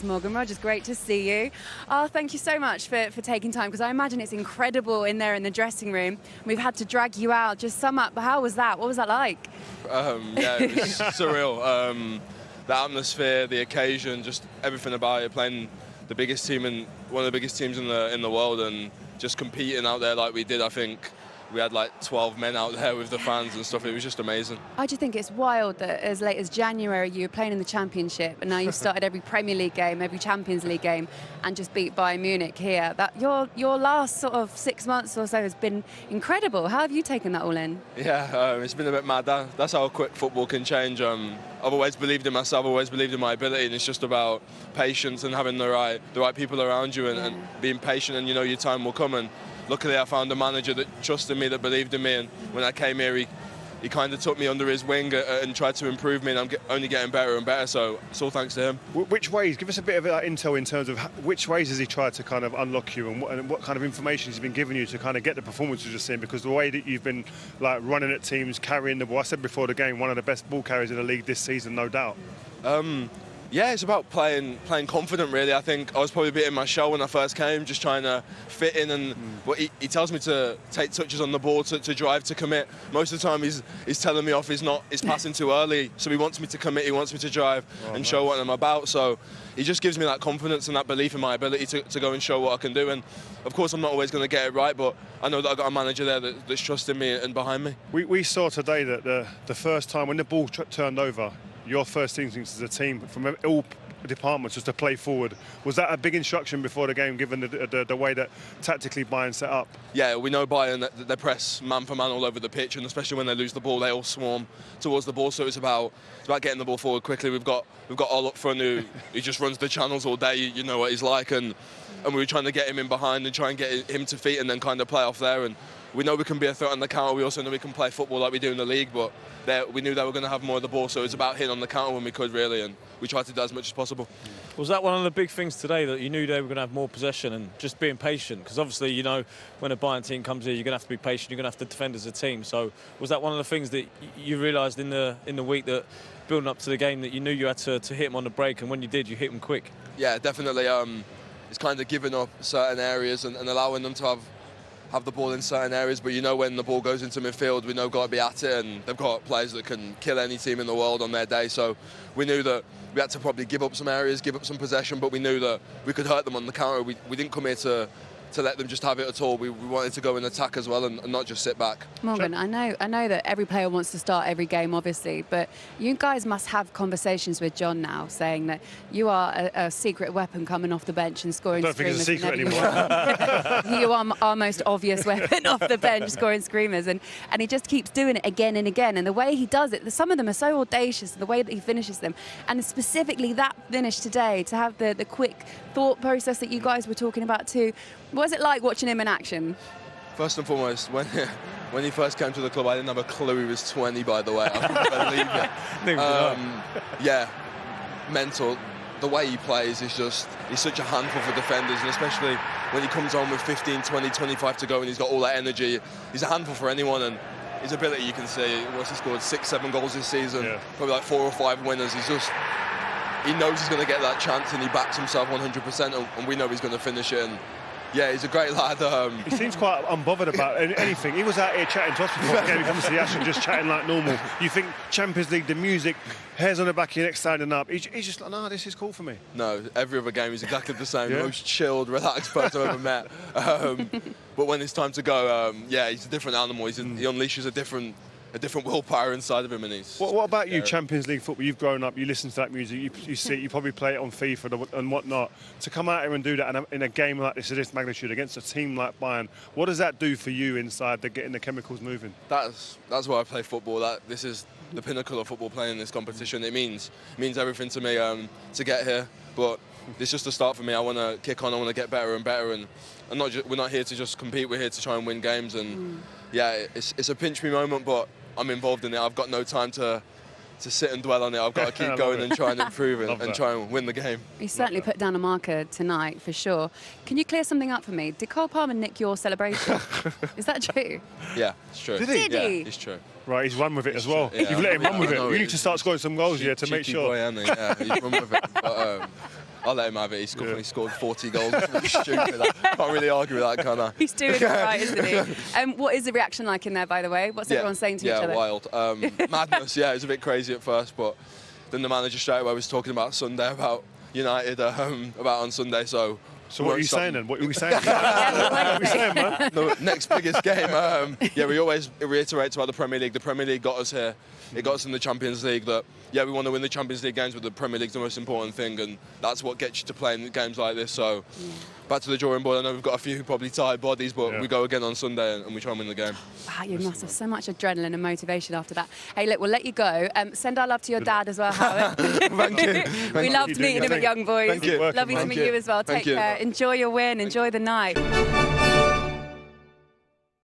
Morgan Rogers, great to see you. Oh, thank you so much for taking time, because I imagine it's incredible in there in the dressing room. We've had to drag you out. Just sum up, how was that? What was that like? Yeah, it was surreal. The atmosphere, the occasion, just everything about it. Playing the biggest team and one of the biggest teams in the world, and just competing out there like we did. I think we had like 12 men out there with the fans and stuff. It was just amazing. I just think it's wild that as late as January you were playing in the Championship, and now you've started every Premier League game, every Champions League game, and just beat Bayern Munich here. That your last sort of 6 months or so has been incredible. How have you taken that all in? Yeah, it's been a bit mad. That's how quick football can change. I've always believed in myself, always believed in my ability, and it's just about patience and having the right people around you, and being patient, and you know your time will come. And luckily I found a manager that trusted me, that believed in me, and when I came here he kind of took me under his wing and tried to improve me, and I'm only getting better and better, so it's all thanks to him. Which ways, give us a bit of intel in terms of which ways has he tried to kind of unlock you, and what kind of information has he been giving you to kind of get the performances you're seeing? Because the way that you've been like running at teams, carrying the ball, I said before the game, one of the best ball carriers in the league this season, no doubt. Yeah, it's about playing confident, really. I think I was probably a bit in my shell when I first came, just trying to fit in, and he tells me to take touches on the ball, to drive, to commit. Most of the time he's telling me off, he's passing too early, so he wants me to commit, he wants me to drive and show what I'm about. So he just gives me that confidence and that belief in my ability to go and show what I can do. And of course I'm not always going to get it right, but I know that I've got a manager there that's trusting me and behind me. We saw today that the first time when the ball turned over, your first instinct as a team from all departments was to play forward. Was that a big instruction before the game, given the way that tactically Bayern set up? Yeah, we know Bayern, they press man for man all over the pitch, and especially when they lose the ball, they all swarm towards the ball. So it's about getting the ball forward quickly. We've got all up front who just runs the channels all day. You know what he's like, and we were trying to get him in behind and try and get him to feet, and then kind of play off there. And we know we can be a threat on the counter. We also know we can play football like we do in the league, but we knew they were going to have more of the ball, so it was about hitting on the counter when we could, really, and we tried to do as much as possible. Was that one of the big things today, that you knew they were going to have more possession and just being patient? Because obviously, you know, when a Bayern team comes here, you're going to have to be patient, you're going to have to defend as a team. So was that one of the things that you realised in the week, that building up to the game, that you knew you had to hit them on the break, and when you did, you hit them quick? Yeah, definitely. It's kind of giving up certain areas and allowing them to have the ball in certain areas, but you know when the ball goes into midfield, we know we've got to be at it, and they've got players that can kill any team in the world on their day. So we knew that we had to probably give up some areas, give up some possession, but we knew that we could hurt them on the counter. We didn't come here to let them just have it at all. We wanted to go and attack as well, and not just sit back. Morgan, I know that every player wants to start every game, obviously, but you guys must have conversations with Jhon now, saying that you are a secret weapon coming off the bench and scoring I don't think it's a secret anymore. You are our most obvious weapon off the bench, scoring screamers, and he just keeps doing it again and again. And the way he does it, some of them are so audacious, the way that he finishes them, and specifically that finish today, to have the quick thought process that you guys were talking about too. What was it like watching him in action? First and foremost, when he first came to the club, I didn't have a clue he was 20, by the way. I couldn't believe it. Yeah, mental. The way he plays is he's such a handful for defenders, and especially when he comes on with 15, 20, 25 to go and he's got all that energy. He's a handful for anyone, and his ability, you can see, he scored 6, 7 goals this season, probably like 4 or 5 winners. He knows he's going to get that chance, and he backs himself 100%, and we know he's going to finish it. And yeah, he's a great lad. He seems quite unbothered about anything. He was out here chatting to us before the game. He comes to the Aston just chatting like normal. You think Champions League, the music, hairs on the back of your neck standing up. He's just like, no, this is cool for me. No, every other game is exactly the same. The most chilled, relaxed person I've ever met. But when it's time to go, he's a different animal. He unleashes a different willpower inside of him, and he's... What about you, Champions League football? You've grown up, you listen to that music, you see it, you probably play it on FIFA and whatnot. To come out here and do that in a game like this, of this magnitude, against a team like Bayern, what does that do for you inside, getting the chemicals moving? That's why I play football. This is the pinnacle of football, playing in this competition. It means everything to me to get here, but it's just a start for me. I want to kick on, I want to get better and better, and we're not here to just compete, we're here to try and win games. And yeah, it's a pinch me moment, but I'm involved in it. I've got no time to sit and dwell on it. I've got to keep going and try and improve it and try and win the game. You certainly put down a marker tonight, for sure. Can you clear something up for me? Did Cole Palmer nick your celebration? Is that true? Yeah, it's true. Did he? Yeah, it's true. Right, he's run with it as well. Yeah, You've let him run with it. You need to start scoring some goals here to make sure. Boy, yeah, he's run with it. But, I'll let him have it. He's definitely scored 40 goals. It's stupid. I can't really argue with that, can I? He's doing it right, isn't he? What is the reaction like in there, by the way? What's everyone saying to each other? Yeah, wild. Madness, yeah, it was a bit crazy at first, but then the manager straight away was talking about Sunday, about United, about on Sunday, so... So what are you saying then? What are we saying? What are we saying, man? The next biggest game. We always reiterate about the Premier League. The Premier League got us here. It got us in the Champions League. That we want to win the Champions League games, but the Premier League's the most important thing, and that's what gets you to play in games like this. So back to the drawing board. I know we've got a few probably tired bodies, but we go again on Sunday and we try and win the game. Wow, you must have so much adrenaline and motivation after that. Hey, look, we'll let you go. Send our love to your dad as well, Howard. Thank you. We loved meeting him at Young Boys. Thank you. Lovely to meet you as well. Take care. Enjoy your win. Enjoy the night.